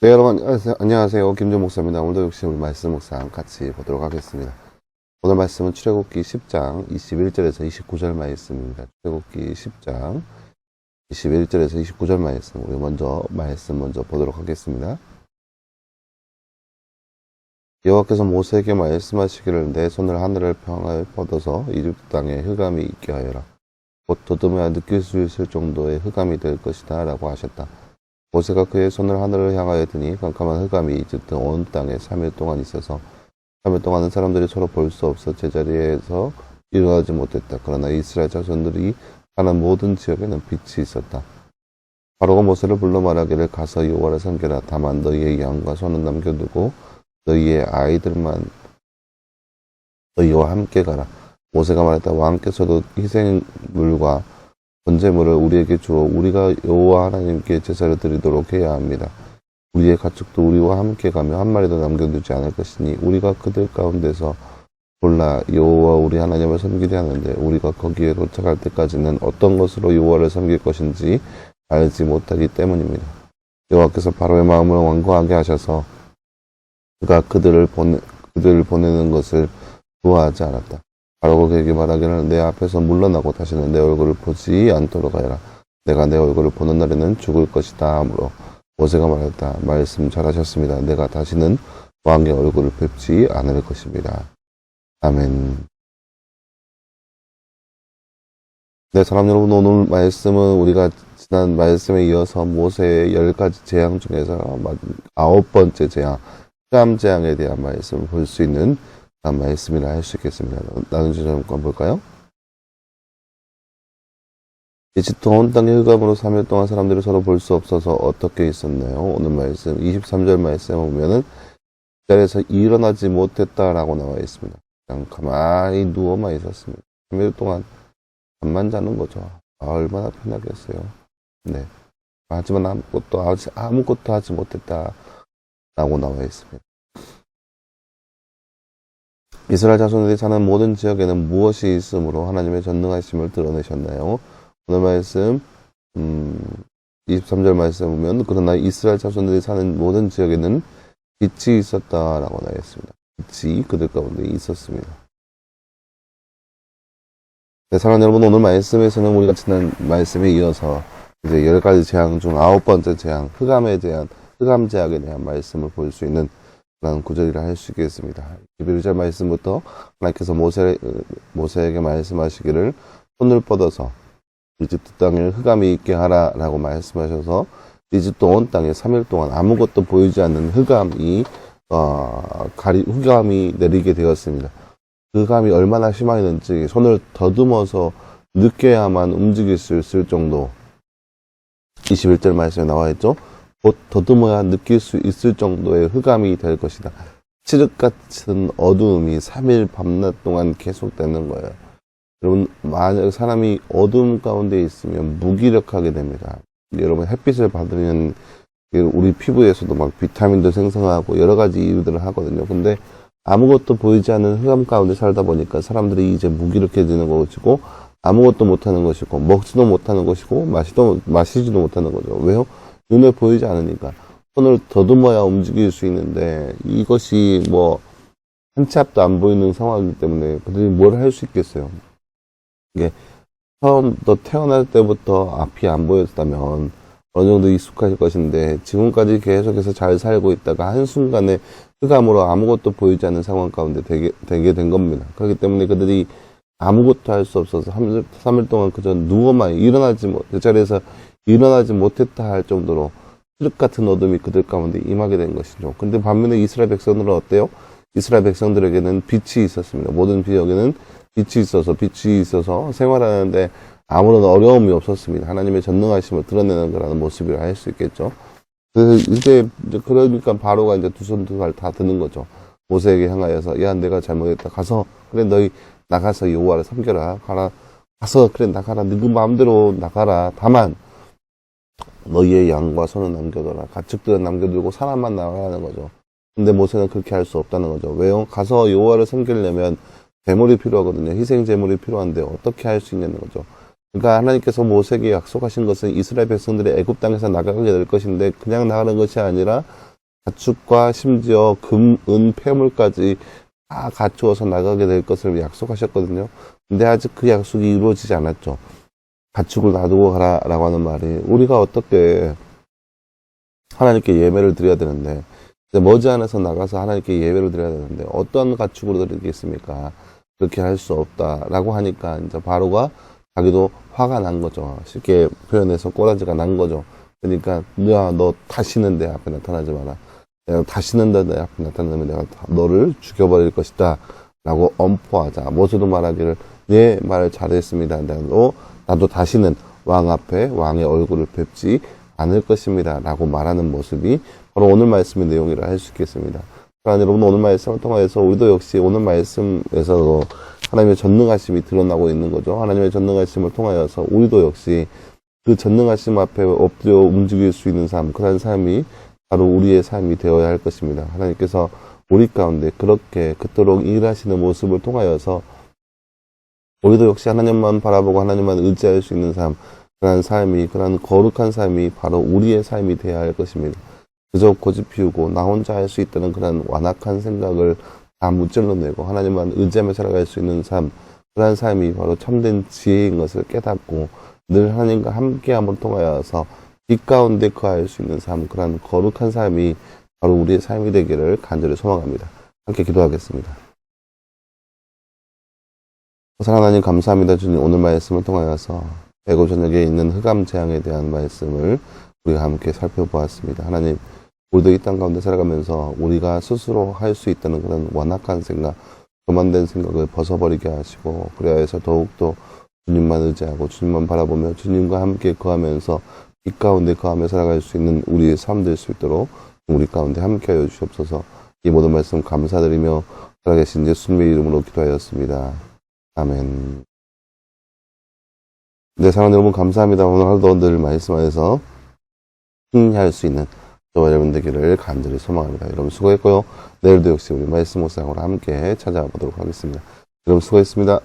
네, 여러분, 안녕하세요. 김준 목사입니다. 오늘도 역시 우리 말씀 묵상 같이 보도록 하겠습니다. 오늘 말씀은 출애굽기 10장 21절에서 29절 말씀입니다. 출애굽기 10장 21절에서 29절 말씀, 우리 말씀 먼저 보도록 하겠습니다. 여호와께서 모세에게 말씀하시기를 내 손을 하늘을 평하여 뻗어서 이집트 땅에 흑암이 있게 하여라. 곧 더듬어야 느낄 수 있을 정도의 흑암이 될 것이다 라고 하셨다. 모세가 그의 손을 하늘을 향하여 드니 깜깜한 흑암이 이집트 온 땅에 3일 동안 있어서 3일 동안은 사람들이 서로 볼 수 없어 제자리에서 일어나지 못했다. 그러나 이스라엘 자손들이 사는 모든 지역에는 빛이 있었다. 바로가 모세를 불러 말하기를 가서 여호와를 섬겨라. 다만 너희의 양과 소는 남겨두고 너희의 아이들만 너희와 함께 가라. 모세가 말했다. 왕께서도 희생물과 번제물을 우리에게 주어 우리가 여호와 하나님께 제사를 드리도록 해야 합니다. 우리의 가축도 우리와 함께 가며 한 마리도 남겨두지 않을 것이니 우리가 그들 가운데서 골라 여호와 우리 하나님을 섬기려 하는데 우리가 거기에 도착할 때까지는 어떤 것으로 여호와를 섬길 것인지 알지 못하기 때문입니다. 여호와께서 바로의 마음을 완고하게 하셔서 그가 그들을 보내는 것을 좋아하지 않았다. 바로가 그에게 말하기를 내 앞에서 물러나고 다시는 내 얼굴을 보지 않도록 하여라. 내가 내 얼굴을 보는 날에는 죽을 것이다 하므로 모세가 말했다. 말씀 잘하셨습니다. 내가 다시는 왕의 얼굴을 뵙지 않을 것입니다. 아멘. 네, 사람 여러분, 오늘 말씀은 우리가 지난 말씀에 이어서 모세의 10가지 재앙 중에서 9번째 재앙, 흑암 재앙에 대한 말씀을 볼 수 있는 말씀이라 할 수 있겠습니다. 나눈 주 잠깐 볼까요? 이집트 온 땅의 흑암으로 3일 동안 사람들이 서로 볼 수 없어서 어떻게 있었나요? 오늘 말씀 23절 말씀에 보면은 자리에서 일어나지 못했다라고 나와 있습니다. 그냥 가만히 누워만 있었습니다. 3일 동안 잠만 자는 거죠. 얼마나 편하겠어요. 네. 하지만 아무것도 하지 못했다라고 나와 있습니다. 이스라엘 자손들이 사는 모든 지역에는 무엇이 있으므로 하나님의 전능하심을 드러내셨나요? 오늘 말씀 23절 말씀 보면 그러나 이스라엘 자손들이 사는 모든 지역에는 빛이 있었다라고 나와 있습니다. 빛이 그들 가운데 있었습니다. 네, 사랑하는 여러분, 오늘 말씀에서는 우리가 지난 말씀에 이어서 이제 10가지 재앙 중 9번째 재앙, 흑암 재앙에 대한 말씀을 볼 수 있는 그런 구절이라 할 수 있겠습니다. 11절 말씀부터 하나님께서 모세에게 말씀하시기를 손을 뻗어서 이집트 땅에 흑암이 있게 하라라고 말씀하셔서 이집트 온 땅에 3일 동안 아무것도 보이지 않는 흑암이 내리게 되었습니다. 그 흑암이 얼마나 심하였는지 손을 더듬어서 느껴야만 움직일 수 있을 정도, 21절 말씀에 나와 있죠. 곧 더듬어야 느낄 수 있을 정도의 흑암이 될 것이다. 칠흑 같은 어두움이 3일 밤낮 동안 계속되는 거예요. 여러분, 만약 사람이 어두움 가운데 있으면 무기력하게 됩니다. 여러분, 햇빛을 받으면 우리 피부에서도 막 비타민도 생성하고 여러 가지 일들을 하거든요. 근데 아무것도 보이지 않는 흑암 가운데 살다 보니까 사람들이 이제 무기력해지는 것이고 아무것도 못하는 것이고 먹지도 못하는 것이고 마시지도 못하는 거죠. 왜요? 눈에 보이지 않으니까. 손을 더듬어야 움직일 수 있는데 이것이 한 치 앞도 안 보이는 상황이기 때문에 그들이 뭘 할 수 있겠어요. 이게 처음부터 태어날 때부터 앞이 안 보였다면 어느 정도 익숙할 것인데 지금까지 계속해서 잘 살고 있다가 한순간에 흑암으로 아무것도 보이지 않는 상황 가운데 되게 된 겁니다. 그렇기 때문에 그들이 아무것도 할 수 없어서 3일 동안 그저 누워만 그 자리에서 일어나지 못했다 할 정도로 칠흑 같은 어둠이 그들 가운데 임하게 된 것이죠. 근데 반면에 이스라엘 백성들은 어때요? 이스라엘 백성들에게는 빛이 있었습니다. 모든 지역에는 빛이 있어서 생활하는데 아무런 어려움이 없었습니다. 하나님의 전능하심을 드러내는 거라는 모습이라 할 수 있겠죠. 그러니까 바로가 이제 두 손 두 발 다 드는 거죠. 모세에게 향하여서 야, 내가 잘못했다. 가서 그래 너희 나가서 여호와를 섬겨라. 가서 그래 나가라. 네 마음대로 나가라. 다만 너희의 양과 소는 남겨둬라. 가축들은 남겨두고 사람만 나가라는 거죠. 근데 모세는 그렇게 할 수 없다는 거죠. 왜요? 가서 여호와를 섬기려면 제물이 필요하거든요. 희생 제물이 필요한데 어떻게 할 수 있냐는 거죠. 그러니까 하나님께서 모세에게 약속하신 것은 이스라엘 백성들이 애굽 땅에서 나가게 될 것인데 그냥 나가는 것이 아니라 가축과 심지어 금, 은, 폐물까지 다 갖추어서 나가게 될 것을 약속하셨거든요. 근데 아직 그 약속이 이루어지지 않았죠. 가축을 놔두고 가라라고 하는 말이 우리가 어떻게 하나님께 예배를 드려야 되는데 머지않아서 나가서 하나님께 예배를 드려야 되는데 어떤 가축으로 드리겠습니까? 그렇게 할 수 없다라고 하니까 이제 바로가 자기도 화가 난 거죠. 쉽게 표현해서 꼬라지가 난 거죠. 그러니까 야, 너 다시는 내 앞에 나타나지 마라. 내가 다시는 내 앞에 나타나면 내가 너를 죽여버릴 것이다. 라고 엄포하자. 모두도 말하기를 네, 말 잘했습니다. 나도 다시는 왕 앞에 왕의 얼굴을 뵙지 않을 것입니다. 라고 말하는 모습이 바로 오늘 말씀의 내용이라 할 수 있겠습니다. 그러나 여러분 오늘 말씀을 통해서 우리도 역시 오늘 말씀에서 하나님의 전능하심이 드러나고 있는 거죠. 하나님의 전능하심을 통하여서 우리도 역시 그 전능하심 앞에 엎드려 움직일 수 있는 삶, 그런 삶이 바로 우리의 삶이 되어야 할 것입니다. 하나님께서 우리 가운데 그렇게 그토록 일하시는 모습을 통하여서 우리도 역시 하나님만 바라보고 하나님만 의지할 수 있는 삶, 그런 삶이, 그런 거룩한 삶이 바로 우리의 삶이 되어야 할 것입니다. 그저 고집 피우고 나 혼자 할 수 있다는 그런 완악한 생각을 다 무찔러내고 하나님만 의지하며 살아갈 수 있는 삶, 그런 삶이 바로 참된 지혜인 것을 깨닫고 늘 하나님과 함께함을 통하여서 빛 가운데 거할 수 있는 삶, 그런 거룩한 삶이 바로 우리의 삶이 되기를 간절히 소망합니다. 함께 기도하겠습니다. 사랑하는 하나님 감사합니다. 주님 오늘 말씀을 통하여서 애고 저녁에 있는 흑암 재앙에 대한 말씀을 우리가 함께 살펴보았습니다. 하나님 우리도 이 땅 가운데 살아가면서 우리가 스스로 할 수 있다는 그런 완악한 생각, 교만된 생각을 벗어버리게 하시고 그래야 해서 더욱더 주님만 의지하고 주님만 바라보며 주님과 함께 거하면서 빛 가운데 거하며 살아갈 수 있는 우리의 삶 될 수 있도록 우리 가운데 함께하여 주시옵소서. 이 모든 말씀 감사드리며 살아계신 예수님의 이름으로 기도하였습니다. 아멘. 네, 사랑하는 여러분 감사합니다. 오늘 하루도 늘 말씀 안에서 승리할 수 있는 저와 여러분 되기를 간절히 소망합니다. 여러분 수고했고요. 내일도 역시 우리 말씀 묵상으로 함께 찾아보도록 하겠습니다. 여러분 수고했습니다.